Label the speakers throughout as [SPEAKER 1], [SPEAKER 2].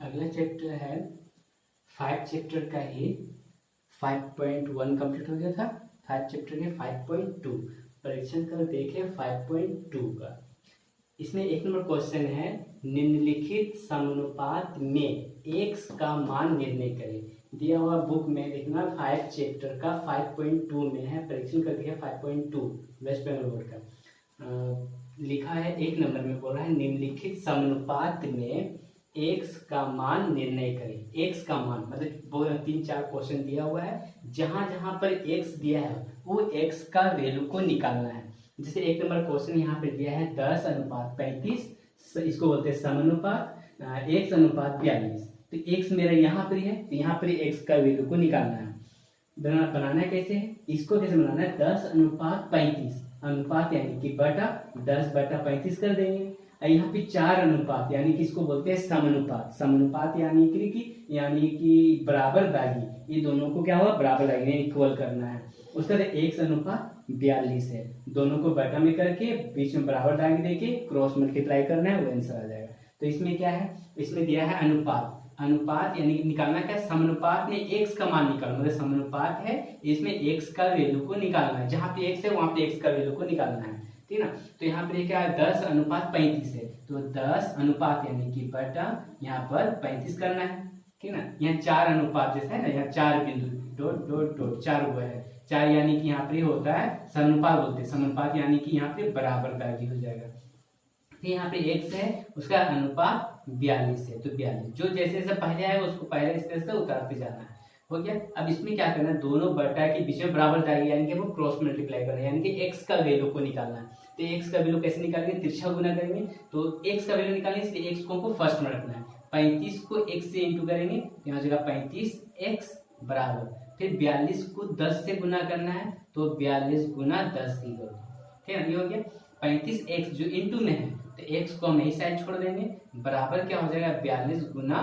[SPEAKER 1] अगला चैप्टर है 5 चैप्टर का ही 5.1 कंप्लीट हो गया था। 5 चैप्टर के 5.2 परीक्षण कर देखे 5.2 का। इसमें 1 नंबर क्वेश्चन है, निम्नलिखित समानुपात में x का मान निर्णय करें। दिया हुआ बुक में देखना 5 चैप्टर का 5.2 में है, परीक्षण कर दिया 5.2 वेस्ट बंगाल बोर्ड का। लिखा है 1 नंबर में बोल रहा है, निम्नलिखित समानुपात में x का मान निर्णय करें। x का मान मतलब 3-4 क्वेश्चन दिया हुआ है, जहां जहां पर x दिया है वो x का वैल्यू को निकालना है। जैसे 1 नंबर क्वेश्चन यहाँ पे दिया है 10:35, इसको बोलते हैं समानुपात, x:42। तो x मेरा यहाँ पर है, तो यहाँ पर x का वैल्यू को निकालना है। बनाना कैसे है, इसको कैसे बनाना है, 10:35 अनुपात यानी कि बटा 10/35 कर देंगे। और यहाँ पे 4 अनुपात यानी कि इसको बोलते हैं समानुपात। समानुपात यानी कि बराबर दागी, ये दोनों को क्या हुआ, बराबर दागी इक्वल करना है। उसका 1:42 है, दोनों को बटा में करके बीच में बराबर दागी देके क्रॉस मल्टीप्लाई करना है, वो आंसर आ जाएगा। तो इसमें क्या है, इसमें दिया है अनुपात। अनुपात यानी कि निकालना क्या, समानुपात में x का मान निकालना, मतलब समानुपात है इसमें x का वैल्यू को निकालना है। जहां पे x है वहां पे x का वैल्यू को निकालना है, ठीक ना। तो यहाँ पे क्या है, 10:35 है, तो 10 अनुपात यानी कि बटा यहाँ पर 35 करना है, ठीक ना। यहाँ 4 अनुपात जैसे है ना, यहाँ 4 बिंदु डॉट डॉट डॉट 4 हुआ है, 4 यानी कि यहाँ पे होता है समानुपात बोलते हैं। समानुपात यानी कि यहाँ पे बराबर दागी हो जाएगा। फिर यहाँ पे x है, उसका अनुपात 42 है, तो 42 जो जैसे जैसे पहले आएगा उसको पहले इस तरह से उतारते जाना है, हो गया। अब इसमें क्या करना है, दोनों बटा के बीच में बराबर दागी यानी कि वो क्रॉस मल्टीप्लाई करना है, यानी कि x का वैल्यू को निकालना है। तो x का वैल्यू कैसे निकालेंगे, तिरछा गुना करेंगे, तो x का वैल्यू निकालेंगे, इसलिए x को फर्स्ट में रखना है। 35 को x से इंटू करेंगे, यहाँ जगह 35x बराबर, फिर 42 को 10 से गुना करना है, तो 42 गुना 10 की करो, ठीक है, ये हो गया। 35x जो इंटू में है, तो x को हम यही साइड छोड़ देंगे, बराबर क्या हो जाएगा, 42 गुना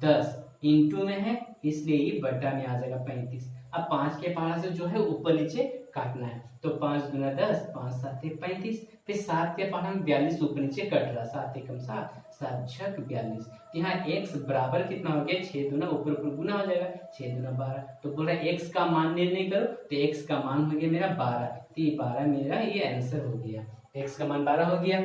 [SPEAKER 1] 10, इंटू में है इसलिए ये बटा में आ जाएगा 35। अब 5 के पहाड़ा से जो है ऊपर नीचे काटना है, तो 5 गुना 10, 5 7 35, फिर 7 के पहाड़ा में 42 ऊपर नीचे कट रहा, 7 एकम 7, 7 छक 42। यहाँ x बराबर कितना हो गया, 6 दूना ऊपर ऊपर गुना हो जाएगा, 6 दूना 12। तो बोल रहा है x का मान निर्णय करो, तो x का मान हो गया मेरा 12, तो ये 12 मेरा ये आंसर हो गया, x का मान 12 हो गया।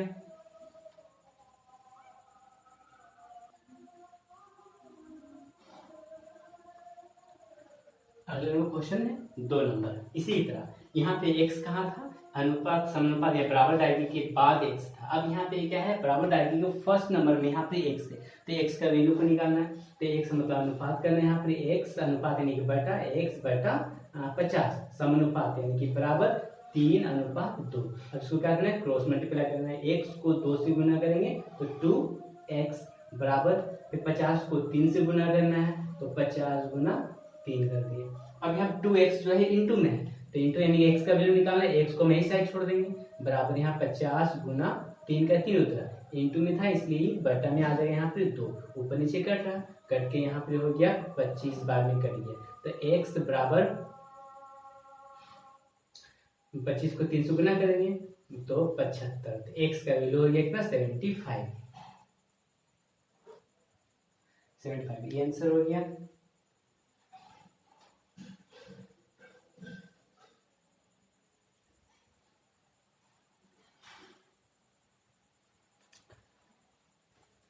[SPEAKER 1] अगला क्वेश्चन है 2 नंबर, इसी तरह यहाँ पे x कहाँ था, अनुपात समानुपात या बराबर दागी के बाद x था। अब यहाँ पे क्या है, बराबर दागी के फर्स्ट नंबर में यहाँ पे x है, तो x का वैल्यू को निकालना है। तो x मतलब अनुपात करना है, यहाँ पे x अनुपात यानी कि बटा x/50 समानुपात यानी कि बराबर 3:2। अब इसको क्या करना है, क्रॉस मल्टीप्लाई करना है, x को 2 से गुना करेंगे तो 2x बराबर, फिर 50 को 3 से गुना करना है, तो 50 गुना 3 कर दिए। अब यहाँ 2x जो है इंटू में है, तो इंटू यानी x का वैल्यू निकालना है, x को मैं ही साइड छोड़ देंगे, बराबर यहाँ 50 गुना 3 का 3 उतरा, इंटू में था इसलिए बटा में आ जाएगा, यहाँ पे 2 ऊपर नीचे कट रहा, कट के यहाँ पे हो गया 25 बार में कट गया, तो x बराबर 25 को 3 से गुना करेंगे तो 75, तो x का वैल्यू हो गया कितना, 75, ये आंसर हो गया।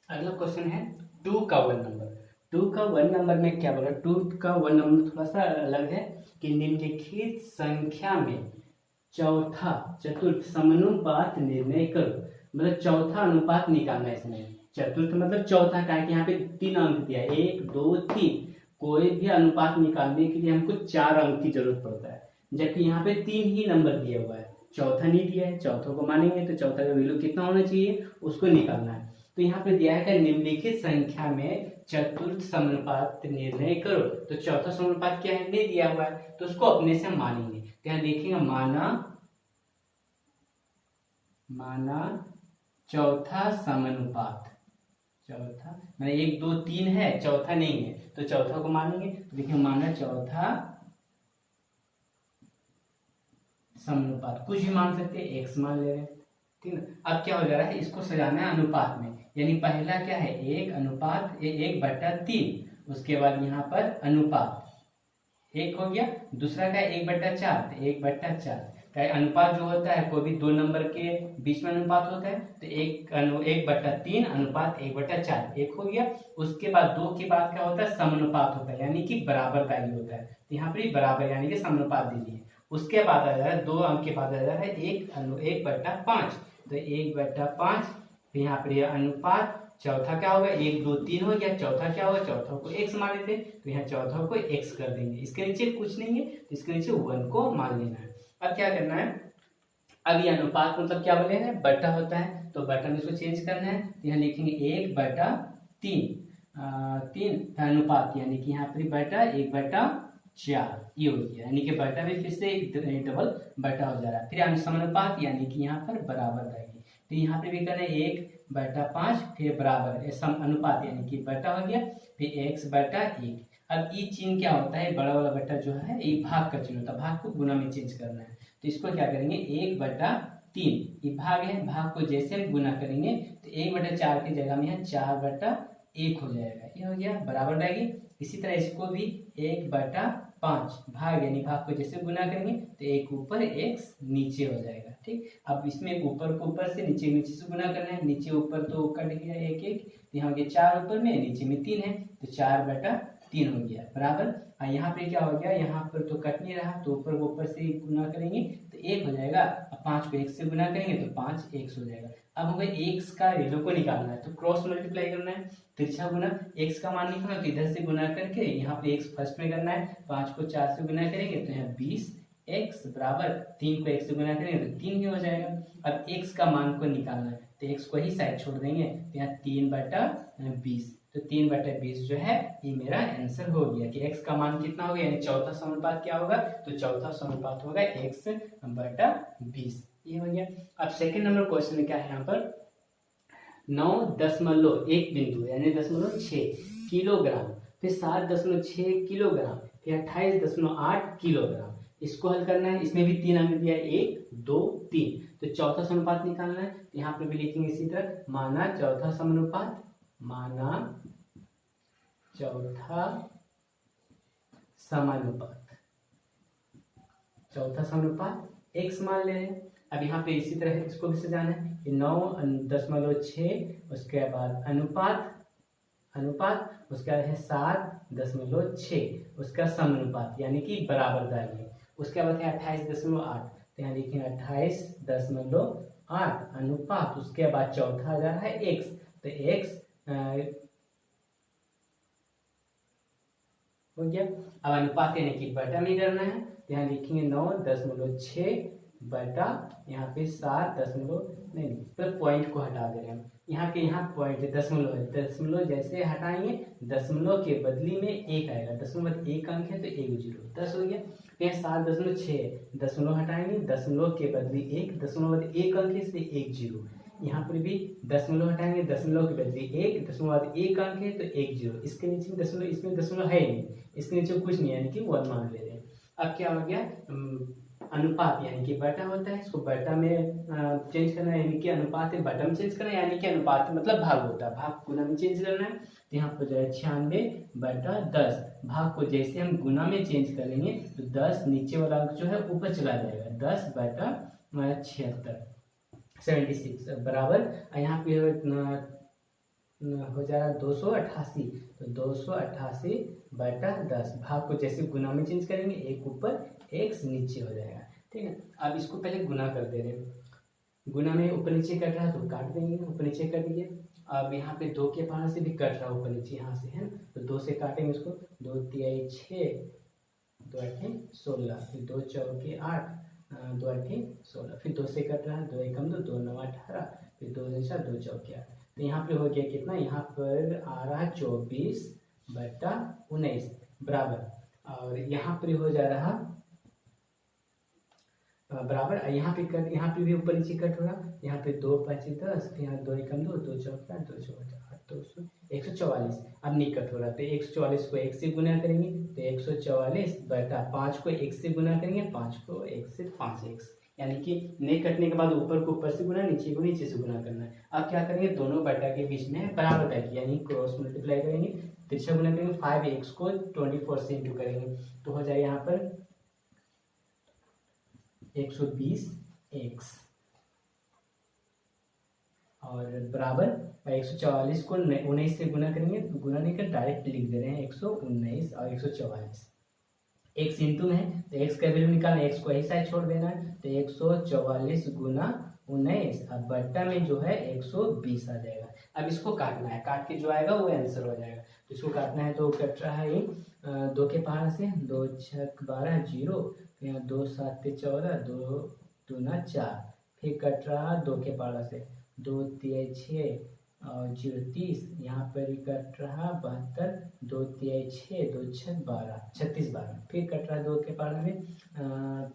[SPEAKER 1] अगला क्वेश्चन है 2 का 1 नंबर। 2 का 1 नंबर में क्या बोला, 2 का 1 नंबर थोड़ा सा अलग है कि निम्नलिखित संख्या में चौथा चतुर्थ समानुपात निर्णय करो, मतलब चौथा अनुपात निकालना है इसमें। चतुर्थ मतलब चौथा का है कि यहाँ पे 3 अंक दिया है, 1 2 3, कोई भी अनुपात निकालने के लिए हमको 4 अंक की जरूरत पड़ता है, जबकि यहाँ पे 3 ही नंबर दिया हुआ है, चौथा नहीं दिया है। चौथों को मानेंगे तो चौथा का वैल्यू कितना होना चाहिए उसको निकालना है। तो यहाँ पे दिया है कि निम्नलिखित संख्या में चतुर्थ समानुपात निर्णय करो, तो चौथा समानुपात क्या है, नहीं दिया हुआ है, तो उसको अपने से मानेंगे। तो यहाँ देखेंगे माना चौथा समानुपात, चौथा मतलब 1 2 3 है, चौथा नहीं है, तो चौथा को मानेंगे। तो देखिए माना चौथा समानुपात, कुछ भी मान सकते हैं, x मान ले रहे हैं, ठीक है। अब क्या हो जा रहा है, इसको सजाना है अनुपात में, यानी पहला क्या है 1:3, उसके बाद यहाँ पर अनुपात 1 हो गया। दूसरा क्या है 1/4, तो 1/4 का अनुपात जो होता है कोई भी दो नंबर के बीच में अनुपात होता है, तो 1/3 अनुपात 1/4 1 हो गया। उसके बाद 2 के बाद क्या होता है समानुपात होता है, यानी कि बराबर का ही होता है, तो यहाँ पर बराबर यानी कि समानुपात दीजिए। उसके बाद आ जा रहा है 2 अंक के बाद आ जा रहा है 1/5, तो 1/5, तो यहाँ पर यह अनुपात। चौथा क्या होगा 1 2 3 हो गया, चौथा क्या होगा, चौथा को x मान लेते, तो यहाँ चौथा को x कर देंगे। इसके नीचे कुछ नहीं है, तो इसके नीचे 1 को मान लेना है। अब क्या करना है, अब ये अनुपात मतलब क्या बोले हैं बटा होता है, तो बटा में इसको चेंज करना है, तो यहाँ लिखेंगे 1/3 अनुपात, यानी कि यहाँ पर बटा 1/4 ये हो गया, यानी कि बटा में फिर से एक डबल बटा हो जा रहा है। फिर समानुपात यानी कि यहाँ पर बराबर रहेगी, तो यहाँ पे भी करना है 1/5 फिर बराबर सम अनुपात यानी कि बटा हो गया, फिर x/1। अब ये चिन्ह क्या होता है, बड़ा वाला बटा जो है ये भाग का चिन्ह होता है, भाग को गुना में चेंज करना है, तो इसको क्या करेंगे 1/3, ये भाग है, भाग को जैसे हम गुना करेंगे तो 1/4 की जगह में यहाँ 4/1 हो जाएगा, ये हो गया बराबर रहेगी। इसी तरह इसको भी 1/5 भाग यानी भाग को जैसे गुना करेंगे तो 1 ऊपर x नीचे हो जाएगा, ठीक। अब इसमें ऊपर को ऊपर से नीचे नीचे से गुना करना है, नीचे ऊपर तो कट गया 1 1, यहाँ हो गया 4 ऊपर में, नीचे में 3 है, तो 4/3 हो गया बराबर। यहाँ पे क्या हो गया, यहाँ पर तो कट नहीं रहा, तो ऊपर को ऊपर से गुना करेंगे तो 1 हो जाएगा। अब 5 को 1 से गुना करेंगे तो 5x हो जाएगा। अब हमें x का वैल्यू को निकालना है, तो क्रॉस मल्टीप्लाई करना है, तिरछा गुना, x का मान निकालना तो इधर से गुना करके यहाँ पे x फर्स्ट में करना है, 5 को 4 से गुना करेंगे तो यहाँ 20x बराबर 3 को 1 से गुना करेंगे तो 3 ही हो जाएगा। अब x का मान को निकालना है, तो x को ही साइड छोड़ देंगे, तो यहाँ 3/20, तो 3/20 जो है ये मेरा आंसर हो गया कि x का मान कितना हो गया, यानी चौथा समानुपात क्या होगा, तो चौथा समानुपात होगा x/20, ये हो गया। अब सेकंड नंबर क्वेश्चन में क्या है, यहाँ पर 9.1 बिंदु यानी 0.6 किलोग्राम, फिर 7.6 किलोग्राम, फिर 28.8 किलोग्राम, इसको हल करना है। इसमें भी 3 अंक दिया है 1 2 3, तो चौथा समानुपात निकालना है, तो यहाँ पे भी लिखेंगे इसी तरह, माना चौथा समानुपात, माना चौथा समानुपात, चौथा समानुपात x मान ले रहे हैं। अब यहाँ पे इसी तरह इसको भी सजाना है, 9.6, उसके बाद अनुपात, अनुपात उसके बाद है 7.6, उसका समानुपात यानी कि बराबर डालेंगे। उसके बाद है 28.8, तो यहाँ लिखेंगे 28.8 अनुपात, उसके बाद चौथा आ जा रहा है x, तो x हो गया। अब अनुपात यानी कि बटा में करना है, तो यहाँ लिखेंगे 9.6 बटा यहाँ पे 7 नहीं तो पॉइंट को हटा दे रहे हैं, यहाँ के यहाँ पॉइंट दशमलव है, दशमलव जैसे हटाएंगे दशमलव के बदली में 1 आएगा, दशमलव 1 अंक है तो 1 0 10 हो गया। यहाँ 7.6 दशमलव हटाएंगे, दशमलव के बदली 1, दशमलव 1 अंक है इसलिए 1 0, यहाँ पर भी दशमलव हटाएंगे, दशमलव के बदले 1, दशमलव 1 अंक है तो 1 0, इसके नीचे दशमलव, इसमें दशमलव है नहीं, इसके नीचे कुछ नहीं यानी कि 1 मान ले रहे हैं। अब क्या हो गया, अनुपात यानी कि बटा होता है, इसको बटा में चेंज करना है, यानी कि अनुपात है बटा में चेंज करना है, यानी कि अनुपात मतलब भाग होता है, भाग गुना में चेंज करना है, तो यहाँ पर जो है 96/10, भाग को जैसे हम गुना में चेंज करेंगे तो 10 नीचे वाला अंक जो है ऊपर चला जाएगा, 10/76 76 बराबर। यहाँ पे हो जाएगा 288, तो 288/10, भाग को जैसे गुना में चेंज करेंगे 1 ऊपर x नीचे हो जाएगा, ठीक है। अब इसको पहले गुना कर दे रहे हैं, गुना में ऊपर नीचे कट रहा है तो काट देंगे, ऊपर नीचे कर दिए। अब यहाँ पे 2 के पास से भी कट रहा है ऊपर नीचे, यहाँ से है, तो 2 से काटेंगे इसको, 2 3 6, 2 8 16, फिर 2 4 8, 2 8 16, फिर 2 से कट रहा है, 2 1 2, 2 9 18, फिर 2 2 4 2 4 8, तो यहाँ पे हो गया कितना, यहाँ पर आ रहा है 24/19 बराबर, और यहाँ पर हो जा रहा बराबर, यहाँ पे कट, यहाँ पे भी ऊपर नीचे कट होगा, यहाँ पे 2 5 10, यहाँ 2 1 2, 2 4 8, 2 4 8, 144, अब नहीं कट हो रहा, तो 144 को 1 से गुना करेंगे तो 144/5 को 1 से गुना करेंगे, 5 को 1 से 5x, यानी कि नेक कटने के बाद ऊपर को ऊपर से गुना, नीचे को नीचे से गुना करना है। अब क्या करेंगे, दोनों बटा के बीच में बराबर बैठ यानी क्रॉस मल्टीप्लाई करेंगे, तिरछा गुना करेंगे, 5x को 24 से इंटू करेंगे तो हो जाएगा यहाँ पर 120x और बराबर 144 को 19 से गुना करेंगे, तो गुना नहीं कर डायरेक्ट लिख दे रहे हैं 119 और 144। x इंटू में है तो x का वैल्यू निकालना है, x को यही साइड छोड़ देना है तो 144 गुना 19 अब बट्टा में जो है 120 आ जाएगा। अब इसको काटना है, काट के जो आएगा वो आंसर हो जाएगा। तो इसको काटना है तो कट रहा है 2 के पहाड़ से, 2 6 12 0, यहाँ 2 7 14, 2 दूना 4, फिर कट रहा 2 के पहाड़ से, 2 3 6 और 0 30, यहाँ पर ही कट रहा 72, 2 3 6, 2 6 12, 36 बार, फिर कट रहा 2 के पहाड़ में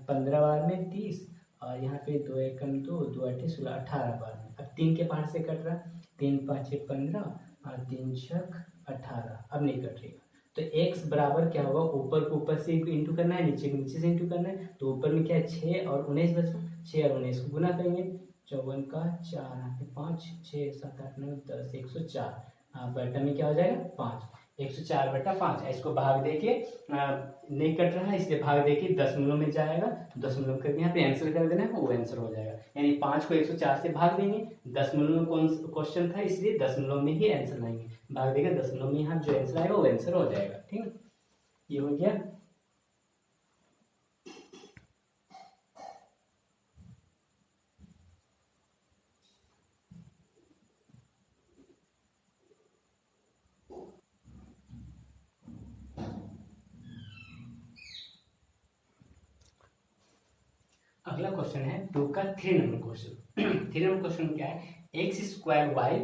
[SPEAKER 1] 15 बार में 30 और यहाँ पे 2 एकम 2, 2 8 16, 18 बार में। अब 3 के पहाड़ से कट रहा 3 5 15 और 3 6 18, अब नहीं कटेगा तो x बराबर क्या होगा, ऊपर को ऊपर से इंटू करना है, नीचे को नीचे से इंटू करना है। तो ऊपर में क्या है 6 और 19 बचा, 6 और 19 को गुना करेंगे, 54 का 4 5 6 7 8 9 10 104, बटा में क्या हो जाएगा 5, 104 बटा 5। इसको भाग दे के नहीं कट रहा है इसलिए भाग दे के दशमलव में जाएगा, दशमलव करके यहाँ पे आंसर कर देना है वो आंसर हो जाएगा। यानी 5 को 104 से भाग देंगे, दशमलव में कौन क्वेश्चन था इसलिए दशमलव में ही आंसर लाएंगे, भाग देगा दशमलव में यहाँ जो आंसर आएगा वो आंसर हो जाएगा। ठीक है, ये हो गया। अगला क्वेश्चन है 2 का 3 नंबर क्वेश्चन। 3 नंबर क्वेश्चन क्या है, X square Y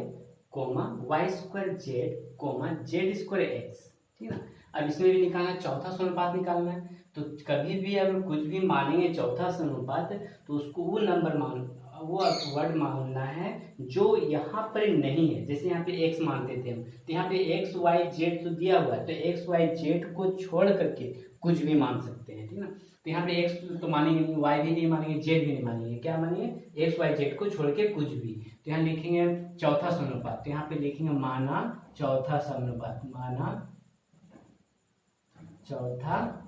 [SPEAKER 1] comma Y square Z comma Z square X. ठीक है ना, अब इसमें भी निकालना है, चौथा समानुपात निकालना है। तो कभी भी अगर कुछ भी मानेंगे चौथा समानुपात तो उसको वो नंबर वो वर्ड मानना है जो यहाँ पर नहीं है। जैसे यहाँ पे x मानते थे हम, तो यहाँ पे एक्स वाई जेड तो दिया हुआ है, तो एक्स वाई जेड को छोड़ करके कुछ भी मान सकते हैं। ठीक है ना, तो यहाँ पे x तो मानेंगे नहीं, y भी नहीं मानेंगे, z भी नहीं मानेंगे, क्या मानेंगे x y z को छोड़ के कुछ भी। तो यहाँ लिखेंगे चौथा समानुपात, तो यहाँ पे लिखेंगे माना चौथा समानुपात, माना चौथा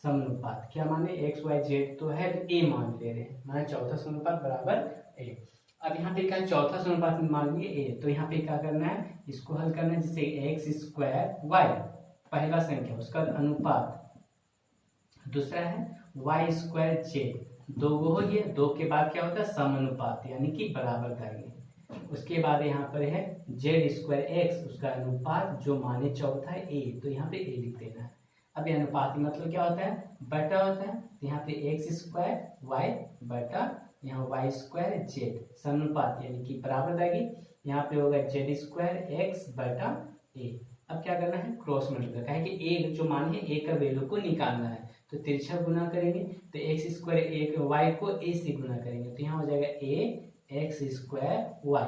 [SPEAKER 1] समानुपात। क्या माने x y z तो है तो a मान ले रहे हैं, माना चौथा समानुपात बराबर a। अब यहाँ पे क्या चौथा समानुपात मान लिए a, तो यहाँ पे क्या करना है, इसको हल करना है। जैसे एक्स स्क्वायर वाई पहला संख्या उसका अनुपात, दूसरा है वाई स्क्वायर जेड, दो गो हो गया, दो के बाद क्या होता है समानुपात यानी कि बराबर करेंगे। उसके बाद यहाँ पर है जेड स्क्वायर एक्स, उसका अनुपात जो माने चौथा है ए, तो यहाँ पे ए लिख देना है। अब ये अनुपात मतलब क्या होता है, बटा होता है, तो यहाँ पे एक्स स्क्वायर वाई बटा यहाँ वाई स्क्वायर जेड, समानुपात यानी कि बराबर रहेगी। यहाँ पे होगा जेड स्क्वायर एक्स बटा ए। अब क्या करना है, क्रॉस मल्टीप्लाई, कहे कि ए जो मान है ए का वैल्यू को निकालना है, तो तिरछा गुना करेंगे तो एक्स स्क्वायर एक वाई को ए से गुना करेंगे, तो यहाँ हो जाएगा ए एक्स स्क्वायर वाई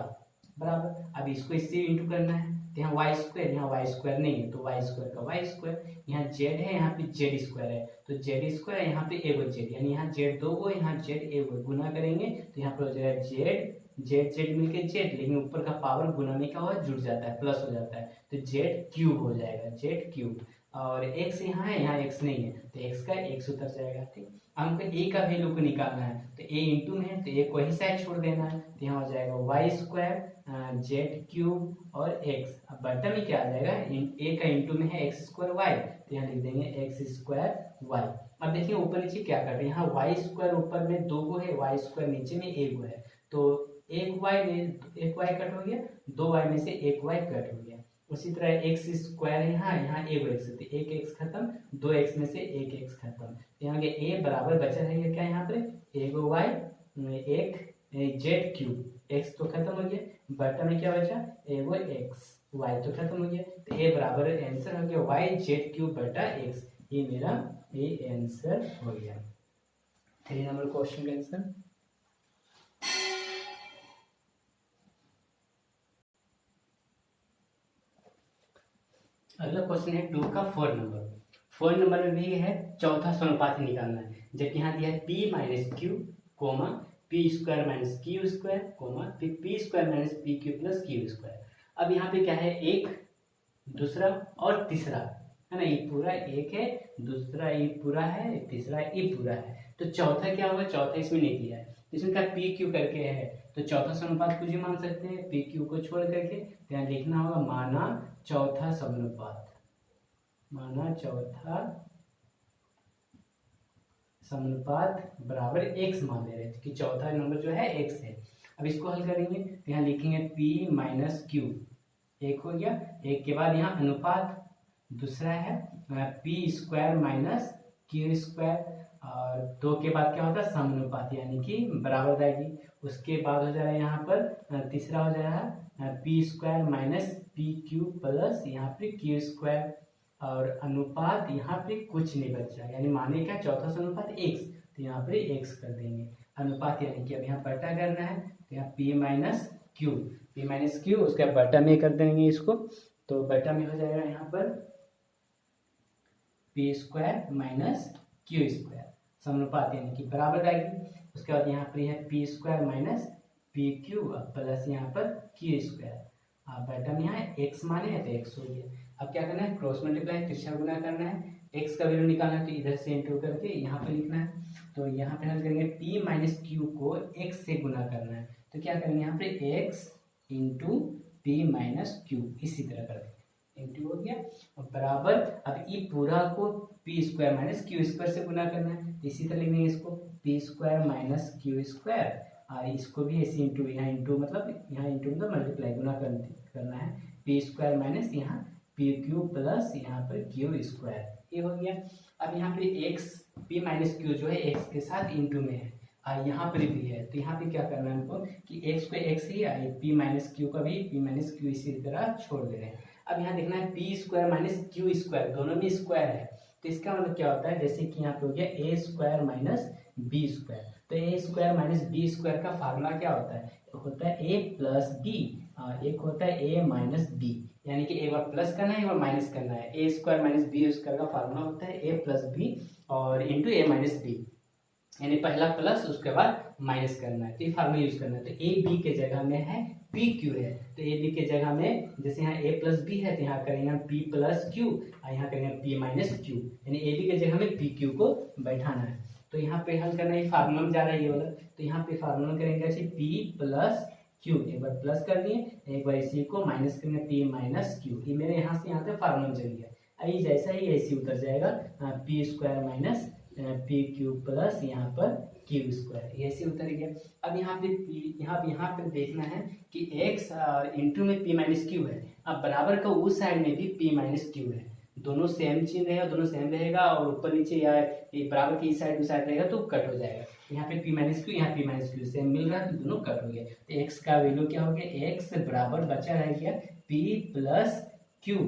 [SPEAKER 1] बराबर। अब इसको इससे इंटू करना है, तो यहाँ वाई स्क्वायर नहीं है तो वाई स्क्वायर का वाई स्क्वायर, यहाँ जेड है यहाँ पे जेड स्क्वायर है तो जेड स्क्वायर, यहाँ पे ए जेड, यानी यहाँ जेड दो गो यहाँ जेड ए गुना करेंगे तो यहाँ पर हो जाएगा जेड जेड जेड मिलके जेड, लेकिन ऊपर का पावर गुना में क्या हुआ जुड़ जाता है, प्लस हो जाता है, तो जेड क्यूब हो जाएगा, जेड क्यूब। और x यहाँ है, यहाँ x नहीं है तो x का x उतर जाएगा। ठीक, हमको a का वैल्यू को निकालना है, तो a इंटू में है तो a को ही साइड छोड़ देना है, तो यहाँ हो जाएगा वाई स्क्वायर जेड क्यूब और x। अब बटा में क्या आ जाएगा, a का इंटू में है एक्स स्क्वायर वाई, तो यहाँ लिख देंगे एक्स स्क्वायर वाई। अब देखिए ऊपर नीचे क्या कर रहे हैं, यहाँ वाई स्क्वायर ऊपर में दो गो है, वाई स्क्वायर नीचे में एक गो है, तो एक वाई कट हो गया, दो वाई में से एक वाई कट हो गया। उसी तरह एक्स स्क्वायर यहाँ एक एक्स, एक एक्स खत्म, दो एक्स में से एक एक्स खत्म, यहाँ के ए बराबर बचा रहेगा क्या, यहाँ पर एक वाई एक जेड क्यूब, एक्स तो खत्म हो गया, बटा में क्या बचा एगो एक्स, वाई तो खत्म हो गया, तो ए बराबर आंसर हो गया वाई जेड क्यूब बटा एक्स, ये मेरा ए आंसर हो गया। 3 नंबर क्वेश्चन का आंसर। अगला क्वेश्चन है 2 का 4 नंबर। 4 नंबर में भी है चौथा समानुपाती निकालना है, जबकि यहाँ दिया है p minus q comma p square minus q square comma फिर p square minus p q plus q square. अब यहाँ पे क्या है, एक दूसरा और तीसरा है ना, ई पूरा एक है, दूसरा ई पूरा है, तीसरा ई पूरा है। तो चौथा क्या होगा, चौथा इसमें नहीं दिया है, इसमें क्या पी क्यू करके है, तो चौथा समानुपात कुछ ही मान सकते हैं, पी क्यू को छोड़ करके। तो यहाँ लिखना होगा माना चौथा समानुपात, माना चौथा समानुपात बराबर x मान ले रहे हैं कि चौथा नंबर जो है x है। अब इसको हल करेंगे तो यहाँ लिखेंगे p माइनस क्यू, एक हो गया, एक के बाद यहाँ अनुपात दूसरा है p square minus q square, और दो के बाद क्या होता है समानुपात यानी कि बराबर जाएगी। उसके बाद हो जाएगा यहाँ पर तीसरा हो जाएगा P square minus p q plus यहाँ पे क्यू स्क्वायर, और अनुपात यहाँ पे कुछ नहीं बचा, यानी माने क्या चौथा समानुपात x, तो यहाँ पे x कर देंगे अनुपात, यानी कि अब यहाँ बटा करना है तो यहाँ p माइनस क्यू उसके बटा में कर देंगे इसको, तो बटा में हो जाएगा यहाँ पर p square minus q square समानुपात यानी कि बराबर आएगी। उसके बाद यहाँ पर है p square minus p q plus यहाँ पर क्यू स्क्वायर, आप बटा में यहाँ x माने है तो x हो गया। अब क्या करना है, क्रॉस मल्टीप्लाई तिरछा गुना करना है, x का वैल्यू निकालना है तो इधर से इंटू करके यहाँ पे लिखना है। तो यहाँ पे हल करेंगे p माइनस क्यू को x से गुना करना है, तो क्या करेंगे यहाँ पे x into P minus Q, इसी तरह करके इंटू हो गया और बराबर। अब ई पूरा को P square minus q square से गुना करना है, इसी तरह लिखेंगे इसको P square minus q square, और इसको भी ऐसे इंटू, यहाँ इंटू मतलब मल्टीप्लाई गुना करना है, पी स्क्वायर माइनस यहाँ पी क्यू प्लस यहाँ पर क्यू स्क्वायर, ये हो गया। अब यहाँ पे x पी माइनस क्यू जो है x के साथ इंटू में है और यहाँ पर भी है, तो यहाँ पे क्या करना है हमको कि x को x ही आई, पी माइनस क्यू का भी पी माइनस क्यू इसी तरह छोड़ दे रहे हैं। अब यहाँ देखना है p square minus q square, दोनों में स्क्वायर है, तो इसका मतलब क्या होता है, जैसे कि यहाँ पे हो गया ए स्क्वायर माइनस बी स्क्वायर, तो ए स्क्वायर माइनस बी स्क्वायर का फार्मूला क्या होता है ए प्लस बी, एक होता है ए माइनस बी, यानी कि एक बार प्लस करना है एक बार माइनस करना है। ए स्क्वायर माइनस बी स्क्वायर का फार्मूला होता है ए प्लस बी और इंटू ए माइनस बी, यानी पहला प्लस उसके बाद माइनस करना है, तो ये फार्मूला यूज करना है। तो ए बी के जगह में है पी क्यू है, तो ए बी के जगह में जैसे यहाँ ए प्लस बी है तो यहाँ करेंगे पी प्लस क्यू और यहाँ करेंगे पी माइनस क्यू, यानी ए बी के जगह में पी क्यू को बैठाना है। तो यहाँ पे हल करना है, फार्मूला में जा रहा है ये वाला, तो यहाँ पे फार्मूला करेंगे ऐसे पी प्लस क्यू, एक बार प्लस कर दिए, एक बार इसी को माइनस करेंगे पी माइनस क्यू, ये मेरे यहाँ से यहाँ तक फार्मूला में चल गया। आई जैसा ही ऐसे उतर जाएगा P square minus p q plus यहाँ पर क्यू स्क्वायर, ऐसे उतर गया। अब यहाँ पे देखना है कि x इंटू में p माइनस क्यू है, अब बराबर का उस साइड में भी p माइनस क्यू है, दोनों सेम चीज रहेगा, दोनों सेम रहेगा, और ऊपर नीचे या बराबर की इस साइड उस साइड रहेगा तो कट हो जाएगा। यहाँ पे p माइनस क्यू यहाँ p माइनस क्यू सेम मिल रहा है तो दोनों कट हो गया, तो x का वैल्यू क्या हो गया, x बराबर बचा रह गया p प्लस क्यू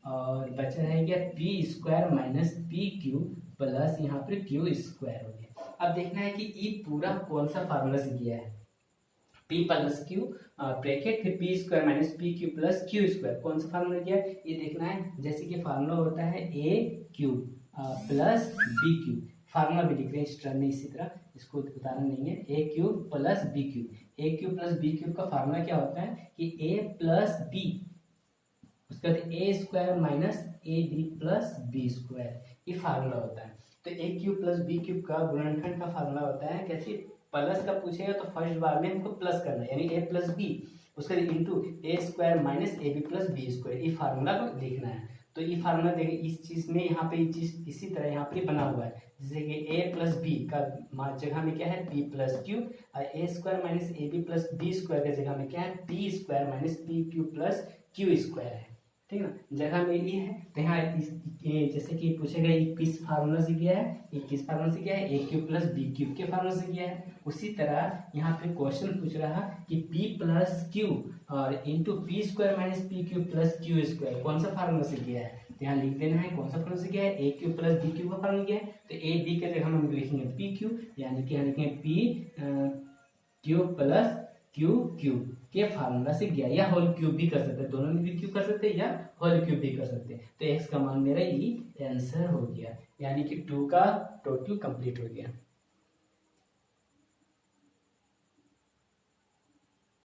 [SPEAKER 1] और बचा रह गया P square minus p q plus यहाँ पर क्यू स्क्वायर हो गया। अब देखना है कि ई पूरा कौन सा फार्मूला से किया है, p प्लस क्यू ब्रैकेट फिर p square minus p q plus q square, कौन सा फार्मूला किया है ये देखना है। जैसे कि फार्मूला होता है a Q plus b q, formula भी लिख रहे हैं इस टर्म में, इसी तरह इसको उदाहरण नहीं है, a Q plus b cube. A Q plus b cube का फार्मूला क्या होता है कि ए प्लस बी, उसके बाद a square minus A B plus B square, ये फार्मूला होता है। तो a cube plus b cube का गुणनखंड का फार्मूला होता है, कैसे प्लस का पूछेगा तो फर्स्ट बार में हमको प्लस करना है, यानी ए प्लस बी उसका into A square minus A B plus B square, ये फार्मूला को लिखना है। तो ये फार्मूला देखिए इस चीज में यहाँ पे चीज इसी तरह यहाँ पे बना हुआ है, जैसे कि ए प्लस बी का जगह में क्या है पी प्लस क्यू, और a square minus A B plus B square के जगह में क्या है p square minus p q plus q square है, ठीक है ना, जगह में ये है। तो यहाँ जैसे कि पूछेगा ये किस फार्मूला से किया है, ये किस फार्मूला से किया है, ए क्यूब प्लस बी क्यूब के फार्मूला से किया है। उसी तरह यहाँ पे क्वेश्चन पूछ रहा कि p प्लस क्यू और into P square minus p q plus q square कौन सा फार्मूला से किया है, तो यहाँ लिख देना है कौन सा फार्मूला से किया है, a Q plus b cube का फार्मूला किया है। तो ए बी के जगह हम लिखेंगे पी क्यू, यानी कि यहाँ लिखेंगे P q plus Q Q के फार्मूला से गया, या होल क्यूब भी कर सकते हैं, दोनों में भी क्यूब कर सकते हैं या होल क्यूब भी कर सकते हैं। तो x का मान मेरा ये आंसर हो गया, यानी कि 2 का टोटल कंप्लीट हो गया।